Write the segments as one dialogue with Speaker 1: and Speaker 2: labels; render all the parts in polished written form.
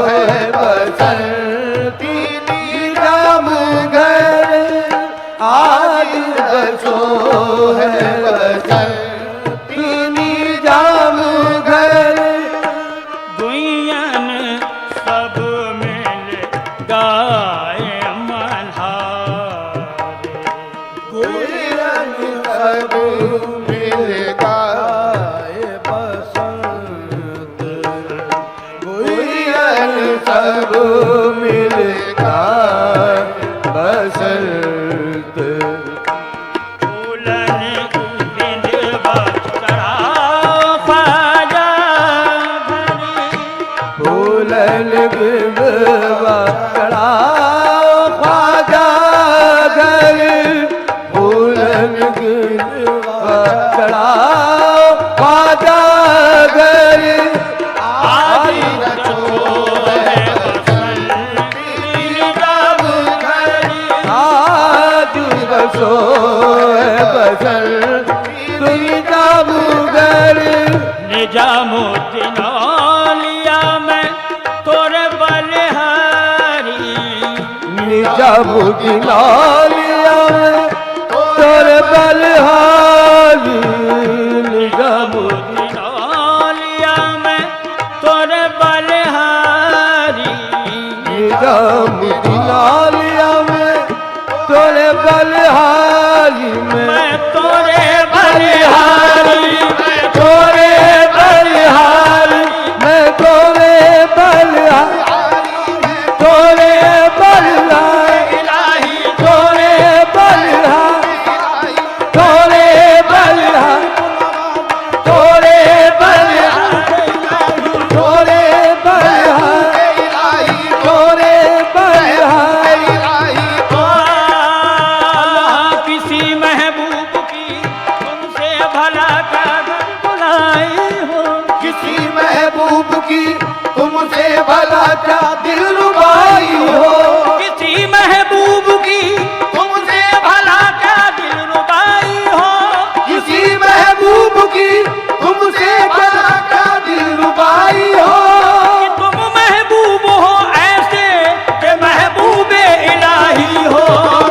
Speaker 1: है बसंती निजाम घर, आज बसो है बसंती निजाम घर।
Speaker 2: गुइयन सब मिल गाए मल्हारे,
Speaker 1: गुइयन सब मिल गाए बसंत, गुइयन सब मिल गाए बसंत।
Speaker 2: फूलन बिंदवा चढ़ा ख्वाजा भरी,
Speaker 1: फूलन बिंदवा चढ़ा ख्वाजा घर, फूलन बिंदवा चढ़ा ख्वाजा घर। आज रचो है बसंती निजाम घर, आज बसो है बसंती निजाम घर।
Speaker 2: निजामुद्दीन औलिया में तोरे बलिहारी,
Speaker 1: निजामुद्दीन औलिया में तोरे बलिहारी, निजामुद्दीन
Speaker 2: औलिया में तोरे बलिहारी,
Speaker 1: निजामुद्दीन औलिया में तोरे बलिहारी में,
Speaker 2: मैं तोरे बलिहारी,
Speaker 1: मैं तोरे बलिहारी, मैं तोरे बलिहारी, तोरे बलिहारी,
Speaker 2: इलाही
Speaker 1: तोरे बलिहारी, तोरे बलिहारी, तोरे बलिहारी, तोरे बलिहारी, तोरे बलिहारी।
Speaker 2: किसी महबूब की तुमसे भला का घर बुलाई हो,
Speaker 1: किसी महबूब की तुमसे भला क्या दिल रुबाई हो,
Speaker 2: किसी महबूब की तुमसे भला क्या दिल रुबाई हो,
Speaker 1: किसी महबूब की तुमसे भला क्या दिल रुबाई हो।
Speaker 2: कि तुम महबूब हो ऐसे कि महबूबे इलाही हो।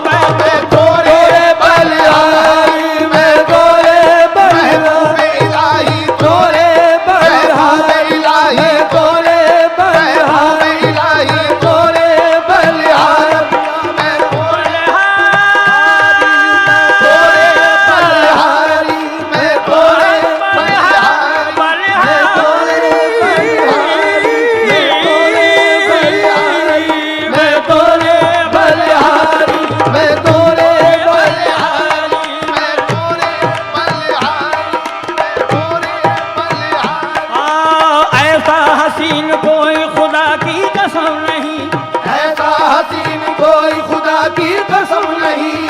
Speaker 1: मैं तोरे बलिहारी, मैं तोरे बलिहारी, तोरे बलिहारी, मैं तोरे बलिहारी, तोरे बलिहारी, मैं तोरे बलिहारी, मैं तोरे बलिहारी, मैं तोरे बलिहारी, मैं तोरे बलिहारी, मैं तोरे बलिहारी, मैं तोरे बलिहारी।
Speaker 2: ऐसा हसीन कोई खुदा की कसम नहीं,
Speaker 1: ऐसा हसीन कोई खुदा की कसम नहीं,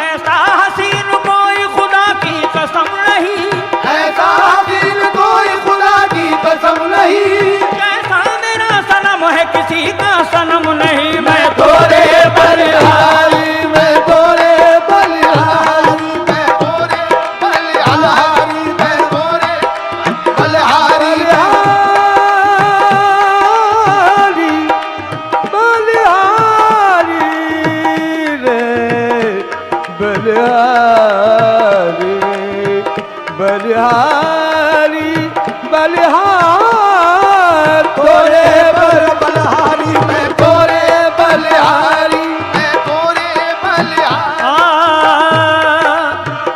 Speaker 2: ऐसा हसीन कोई खुदा की कसम नहीं,
Speaker 1: ऐसा हसीन कोई खुदा की कसम नहीं।
Speaker 2: कैसा मेरा सनम है किसी का सनम नहीं। मैं
Speaker 1: तोरे बलिहारी, मैं तोरे बलिहारी, मैं तोरे बलिहारी, मैं तोरे बलिहारी, बलिहारी रे बलिहारी, बलिहारी बलिहार, तोरे बलिहारी, मैं तोरे बलिहारी, मैं तोरे बलिहारी।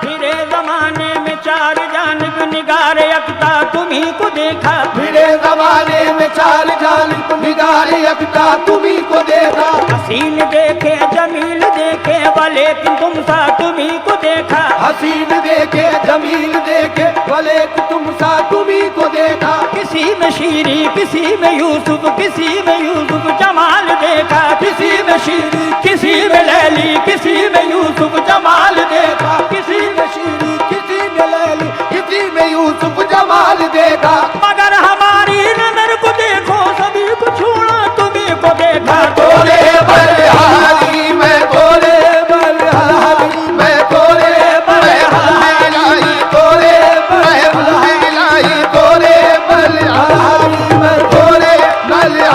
Speaker 2: फिरे जमाने में चार जानिब निगार यकता तुम्ही को देखा,
Speaker 1: फिरे जमाने में चार जानिब निगार यकता तुम्ही को देखा,
Speaker 2: हसीन देखे जमील देखे लेकिन तुम सा तुम्ही को देखा,
Speaker 1: हसीन देखे जमील देखे लेकिन तुम सा तुम्ही को देखा।
Speaker 2: किसी में शीरी किसी में यूसुफ, किसी में यूसुफ जमाल देखा, किसी में शीरी किसी में लैली, किसी में यूसुफ जमाल देखा,
Speaker 1: किसी में शीरी किसी में लैली, किसी में यूसुफ जमाल देखा।
Speaker 2: मगर हमारी नजर को देखो सभी को छोड़ा तुम्ही को देखा।
Speaker 1: तोरे बलिहारी, मैं तोरे बलिहारी, मैं तोरे बलिहारी, तोरे बलिहारी, तोरे बलिहारी, मैं तोरे बलिहारी।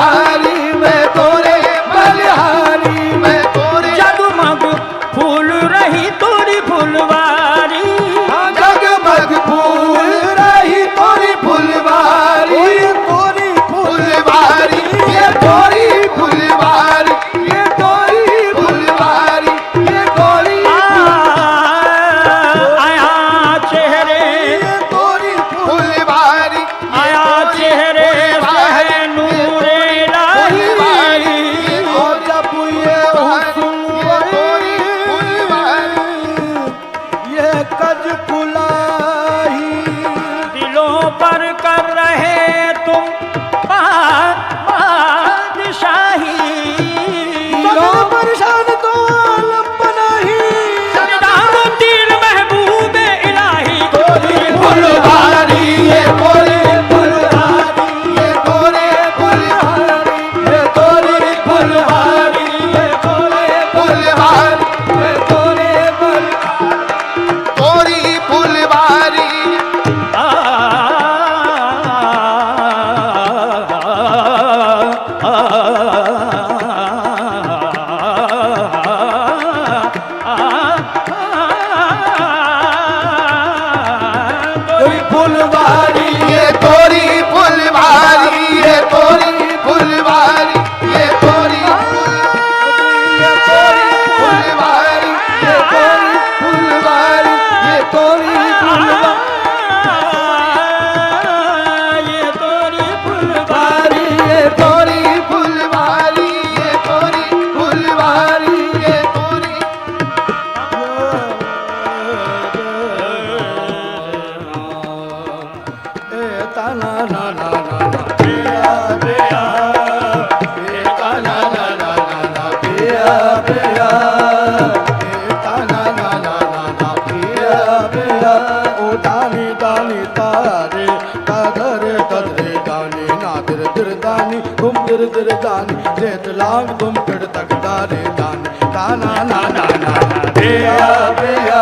Speaker 1: तुम दिर दिर दानी जेत लांग तुम किड़ तक दारे दानी दाना ना ना ना बेया बेया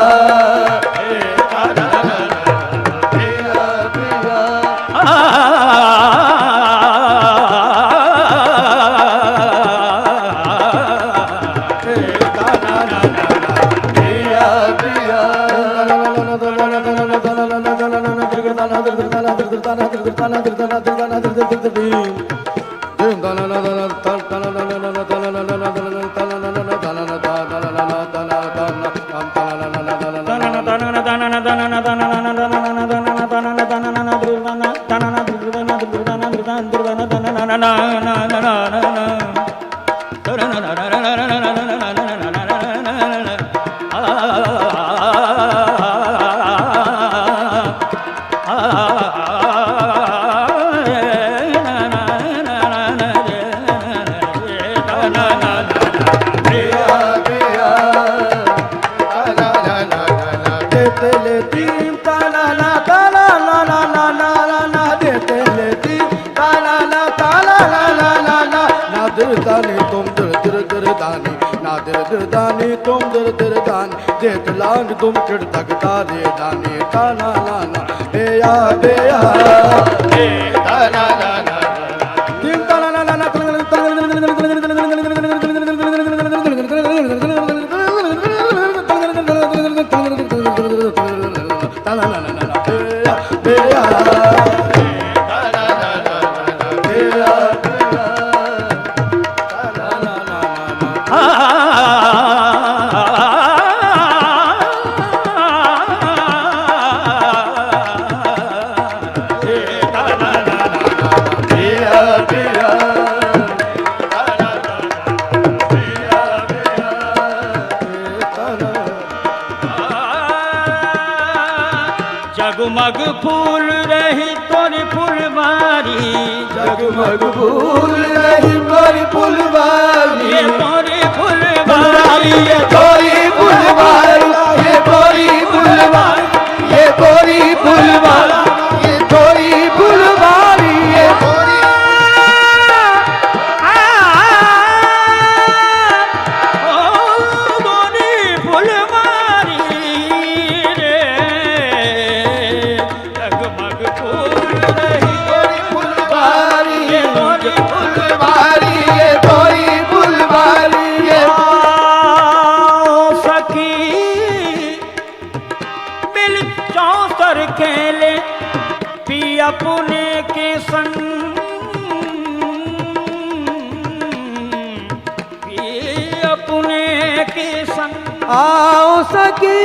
Speaker 1: तुम दिर दिर दानी जेत लांग तुम किड़ तक दारे दानी ताना नाना बेया बेया ताना नाना दिम ताना नाना ताना नाना बेया बेया
Speaker 2: जगमग फूल रही तोरी फुलवारी
Speaker 1: जगमग फूल रही तोरी फुलवारी
Speaker 2: ये तोरी फुलवारी
Speaker 1: ये तोरी फुलवारी ये तोरी फुलवारी ये तोरी फुलवारी ये तोरी फुलवारी ये तोरी
Speaker 2: खेले पी अपने के संग पी अपने के संग
Speaker 1: आओ सकी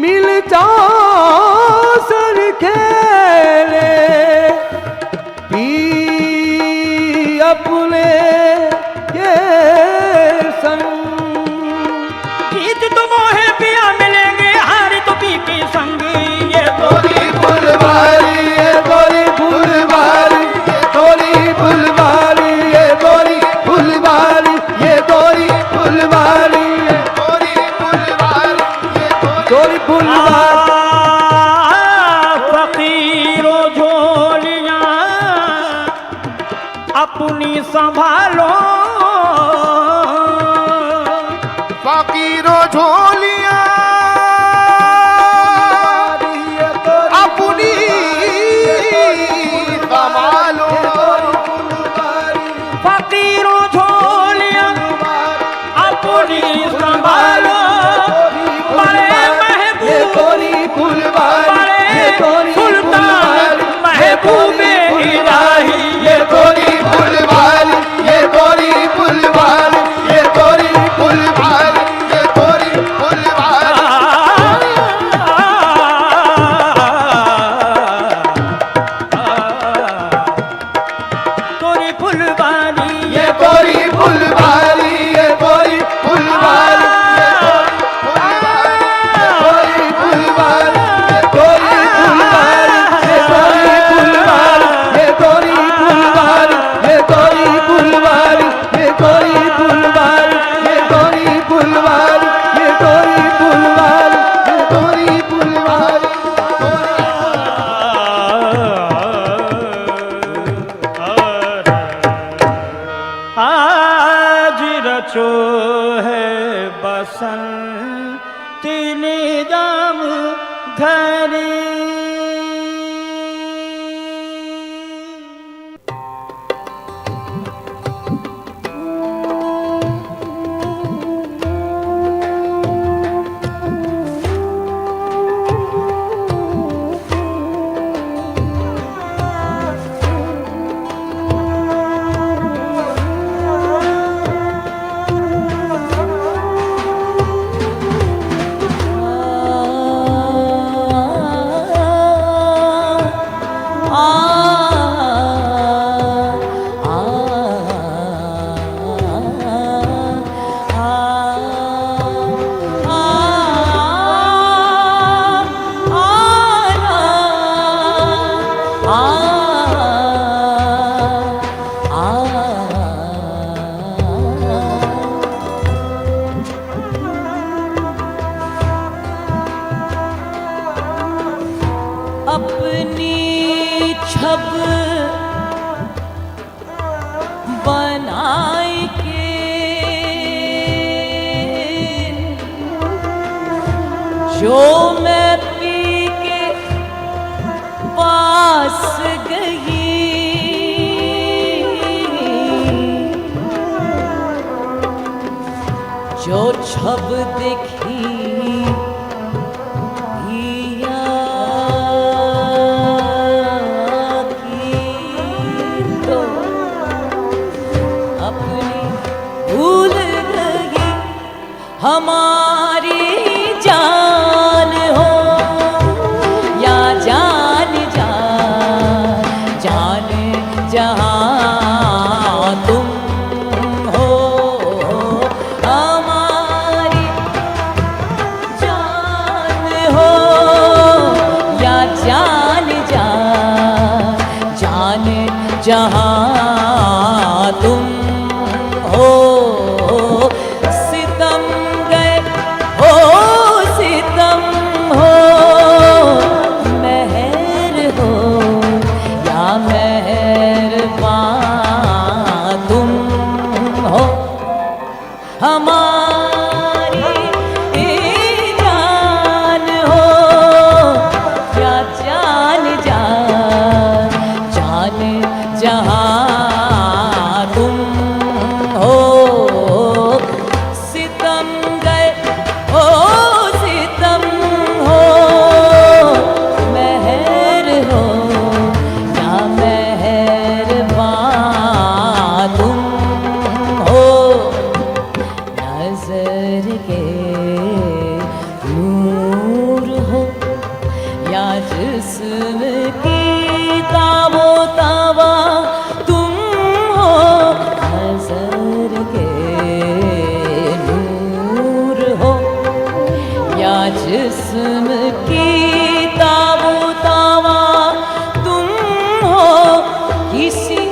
Speaker 1: मिल जाओ सर खेले पी अपने के संग
Speaker 2: जीत तो मोहे पिया मिलेंगे हार तो पी के संग ये
Speaker 1: तोरी फुलवारी ये तोरी फुलवारी ये तोरी फुलवारी ये तोरी फुलवारी ये तोरी फुलवारी ये तोरी फुलवारी ये तोरी फुलवारी
Speaker 2: फकीरों झोलियां अपनी संभालो
Speaker 1: फकीरों झोलियां अपनी संभालो
Speaker 2: फकीरों झोलियां अपनी संभालो बड़े महबूब बड़े सुल्तान महबूबे इलाही
Speaker 1: ये तोरी फुलवारी ये तोरी फुलवारी ये तोरी फुलवारी ये तोरी फुलवारी
Speaker 2: तोरी फुलवारी
Speaker 1: ये तोरी फुलवारी ये तोरी फुलवारी ये तोरी फुलवारी ये तोरी फुलवारी ये तोरी फुलवारी ये तोरी फुलवारी ये तोरी फुलवारी ये तोरी फुलवारी ये तोरी फुलवारी ये तोरी फुलवारी
Speaker 2: बचो है बसंती निजाम घरी।
Speaker 3: अपनी छब बनाए के जो मैं पी के पास गई, जो छब देखी हमारी जान हो या जान जान जहाँ तुम हो, हमारी जान हो या जान जहाँ तुम हो। हमारी जान हो या जान जहाँ तुम हो। सितम गए हो सितम हो, मेहर हो या मेहरबान तुम हो। नजर के नूर हो या जिस्म की ताबो ताबा तुम हो। नजर के नूर हो या जिस्म की ताबो ताबा तुम हो। किसी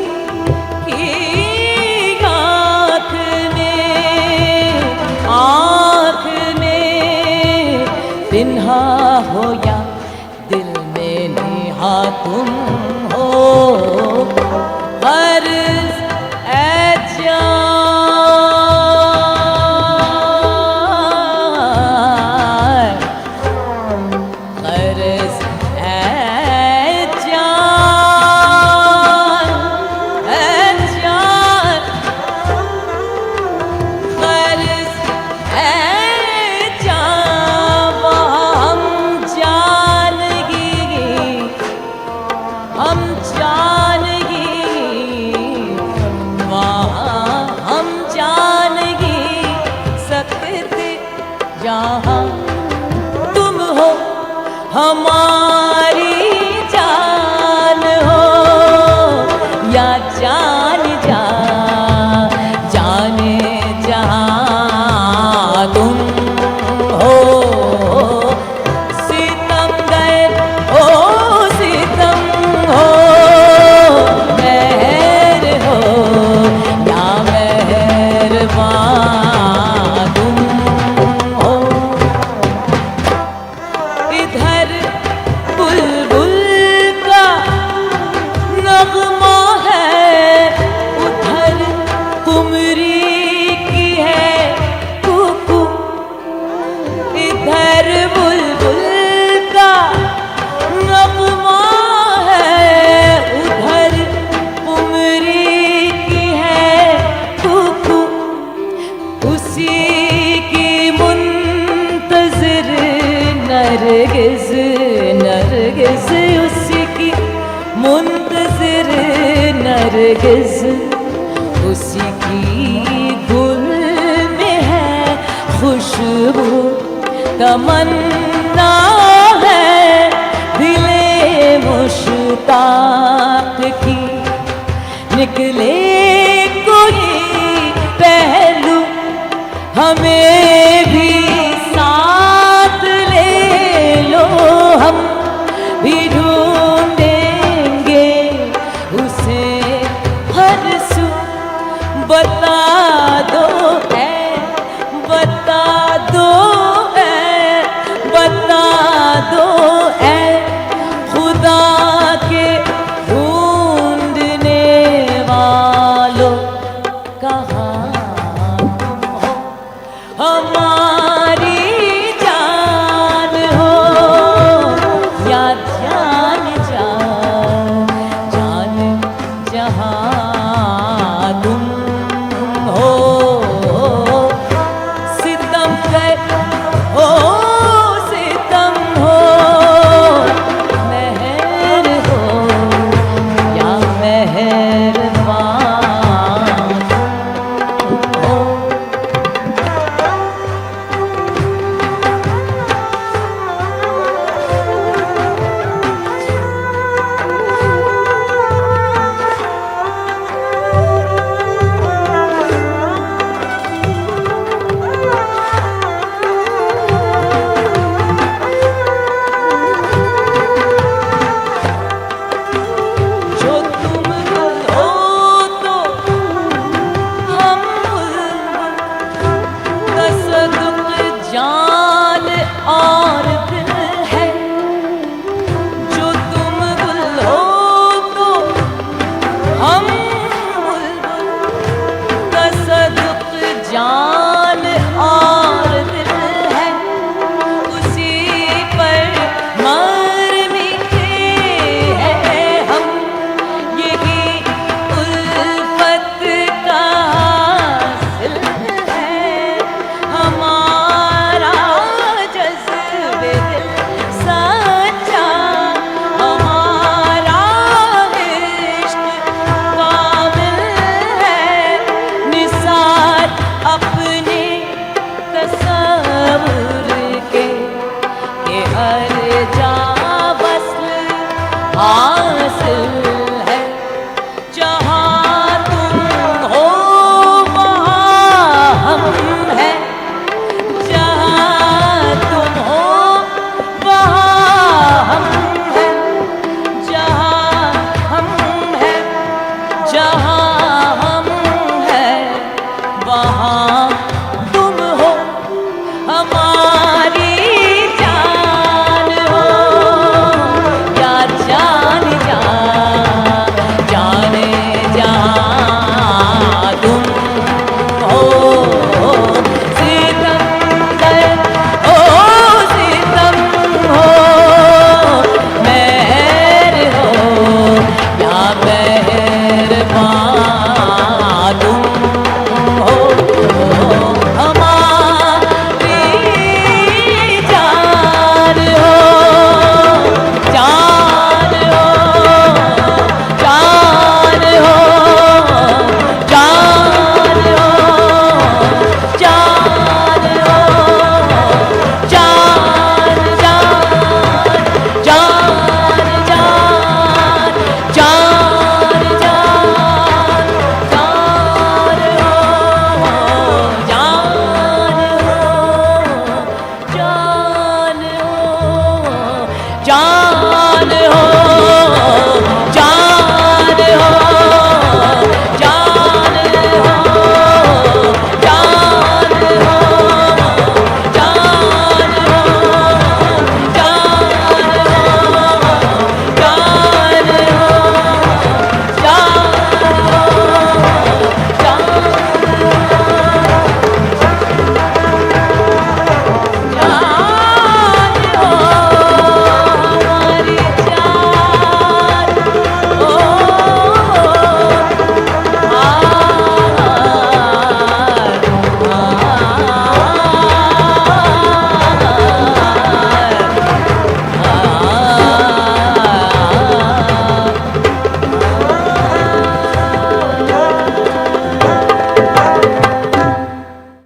Speaker 3: पिन्हा हो या दिल में नेहा तुम हो। हर जहाँ तुम हो, हमारी जान हो या जान जाने जहाँ तुम हो। सितम गए हो सितम हो, मेहर हो या मेहरबान तुम हो। इधर बुलबुल का नगमा है नरगिज नरगिज उसकी मुंतजिर नरगिज उसकी गुल में है खुशबू तमन्ना है दिले मुश्ताक की निकले कोई पहलू हमें भी साथ ले लो हम भी ढूंढेंगे उसे हर सू बता दो बता दो बता दो खुदा के ढूंढने वालों कहाँ तुम हो हमारी जान हो या जान जान जहाँ तुम हो सितमगर हो सितम हो मेहर हो या मेहरबान हो जो तुम गुल हो तो हम बुलबुल तसदुक जान और दिल है जो तुम गुल हो तो हम बुलबुल तसदुक जान और दिल है उसी पर मर मिटे हैं हम यही उल्फत का हासिल है हमारा जज्बे दिल सच्चा हमारा इश्क कामिल है निसार अपने तसव्वुर के हर जा वस्ल हासिल है जहाँ तुम हो वहाँ हम हैं जहाँ तुम हो वहाँ हम हैं जहाँ हम हैं जहाँ